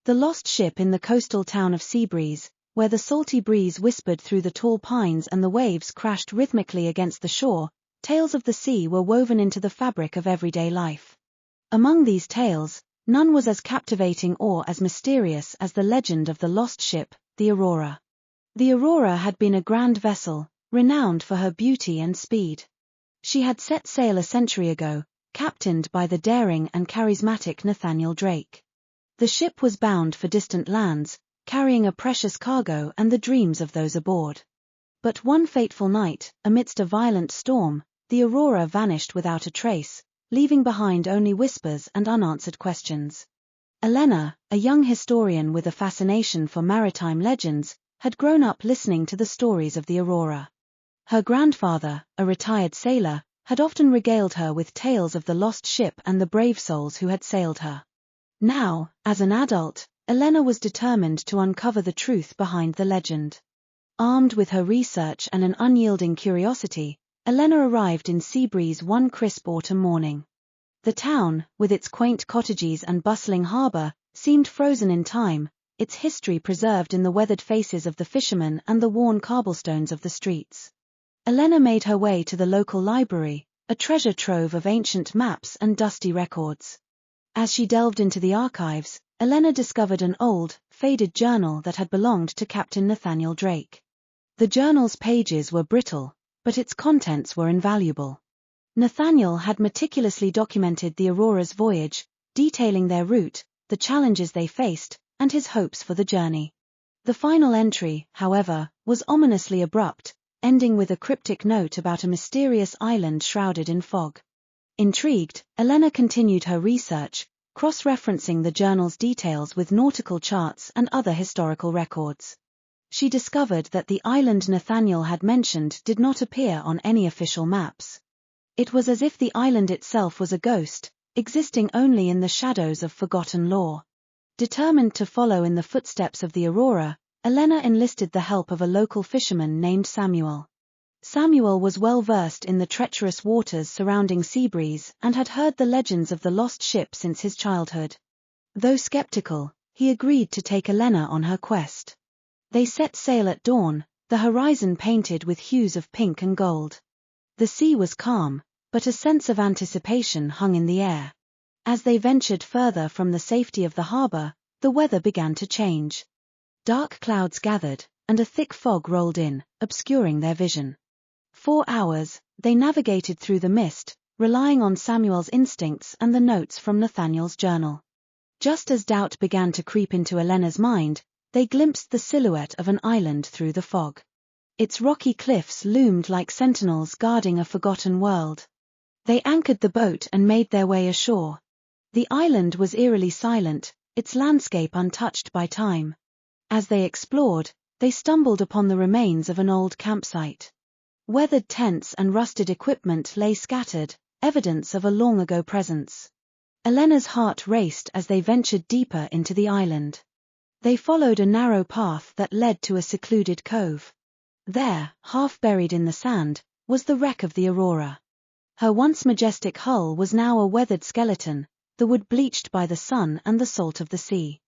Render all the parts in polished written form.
The lost ship in the coastal town of Seabreeze, where the salty breeze whispered through the tall pines and the waves crashed rhythmically against the shore, tales of the sea were woven into the fabric of everyday life. Among these tales, none was as captivating or as mysterious as the legend of the lost ship, the Aurora. The Aurora had been a grand vessel, renowned for her beauty and speed. She had set sail a century ago, captained by the daring and charismatic Nathaniel Drake. The ship was bound for distant lands, carrying a precious cargo and the dreams of those aboard. But one fateful night, amidst a violent storm, the Aurora vanished without a trace, leaving behind only whispers and unanswered questions. Elena, a young historian with a fascination for maritime legends, had grown up listening to the stories of the Aurora. Her grandfather, a retired sailor, had often regaled her with tales of the lost ship and the brave souls who had sailed her. Now, as an adult, Elena was determined to uncover the truth behind the legend. Armed with her research and an unyielding curiosity, Elena arrived in Seabreeze one crisp autumn morning. The town, with its quaint cottages and bustling harbour, seemed frozen in time, its history preserved in the weathered faces of the fishermen and the worn cobblestones of the streets. Elena made her way to the local library, a treasure trove of ancient maps and dusty records. As she delved into the archives, Elena discovered an old, faded journal that had belonged to Captain Nathaniel Drake. The journal's pages were brittle, but its contents were invaluable. Nathaniel had meticulously documented the Aurora's voyage, detailing their route, the challenges they faced, and his hopes for the journey. The final entry, however, was ominously abrupt, ending with a cryptic note about a mysterious island shrouded in fog. Intrigued, Elena continued her research, cross-referencing the journal's details with nautical charts and other historical records. She discovered that the island Nathaniel had mentioned did not appear on any official maps. It was as if the island itself was a ghost, existing only in the shadows of forgotten lore. Determined to follow in the footsteps of the Aurora, Elena enlisted the help of a local fisherman named Samuel. Samuel was well versed in the treacherous waters surrounding Seabreeze and had heard the legends of the lost ship since his childhood. Though skeptical, he agreed to take Elena on her quest. They set sail at dawn, the horizon painted with hues of pink and gold. The sea was calm, but a sense of anticipation hung in the air. As they ventured further from the safety of the harbor, the weather began to change. Dark clouds gathered, and a thick fog rolled in, obscuring their vision. For hours, they navigated through the mist, relying on Samuel's instincts and the notes from Nathaniel's journal. Just as doubt began to creep into Elena's mind, they glimpsed the silhouette of an island through the fog. Its rocky cliffs loomed like sentinels guarding a forgotten world. They anchored the boat and made their way ashore. The island was eerily silent, its landscape untouched by time. As they explored, they stumbled upon the remains of an old campsite. Weathered tents and rusted equipment lay scattered, evidence of a long-ago presence. Elena's heart raced as they ventured deeper into the island. They followed a narrow path that led to a secluded cove. There, half buried in the sand, was the wreck of the Aurora. Her once majestic hull was now a weathered skeleton, the wood bleached by the sun and the salt of the sea.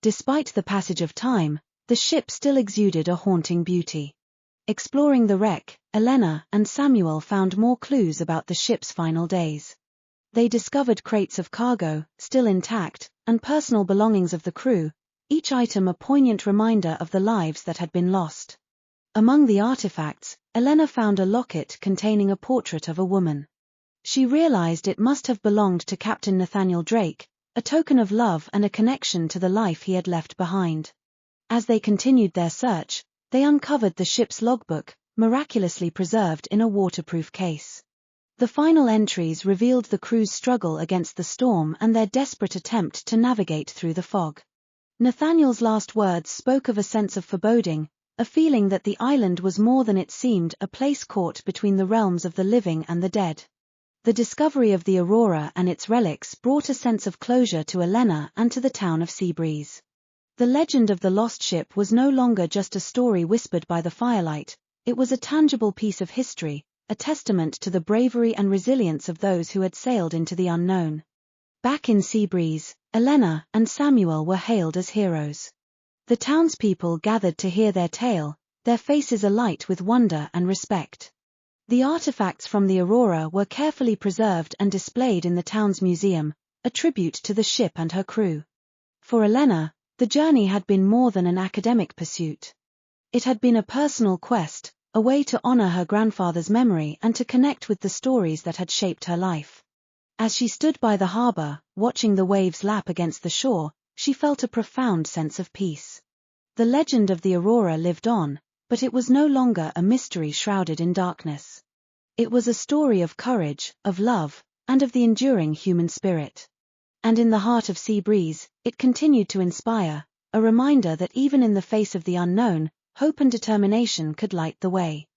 Despite the passage of time, the ship still exuded a haunting beauty. Exploring the wreck, Elena and Samuel found more clues about the ship's final days. They discovered crates of cargo, still intact, and personal belongings of the crew, each item a poignant reminder of the lives that had been lost. Among the artifacts, Elena found a locket containing a portrait of a woman. She realized it must have belonged to Captain Nathaniel Drake, a token of love and a connection to the life he had left behind. As they continued their search, they uncovered the ship's logbook, miraculously preserved in a waterproof case. The final entries revealed the crew's struggle against the storm and their desperate attempt to navigate through the fog. Nathaniel's last words spoke of a sense of foreboding, a feeling that the island was more than it seemed, a place caught between the realms of the living and the dead. The discovery of the Aurora and its relics brought a sense of closure to Elena and to the town of Seabreeze. The legend of the lost ship was no longer just a story whispered by the firelight, it was a tangible piece of history, a testament to the bravery and resilience of those who had sailed into the unknown. Back in Seabreeze, Elena and Samuel were hailed as heroes. The townspeople gathered to hear their tale, their faces alight with wonder and respect. The artifacts from the Aurora were carefully preserved and displayed in the town's museum, a tribute to the ship and her crew. For Elena, the journey had been more than an academic pursuit. It had been a personal quest, a way to honor her grandfather's memory and to connect with the stories that had shaped her life. As she stood by the harbor, watching the waves lap against the shore, she felt a profound sense of peace. The legend of the Aurora lived on, but it was no longer a mystery shrouded in darkness. It was a story of courage, of love, and of the enduring human spirit. And in the heart of Seabreeze, it continued to inspire, a reminder that even in the face of the unknown, hope and determination could light the way.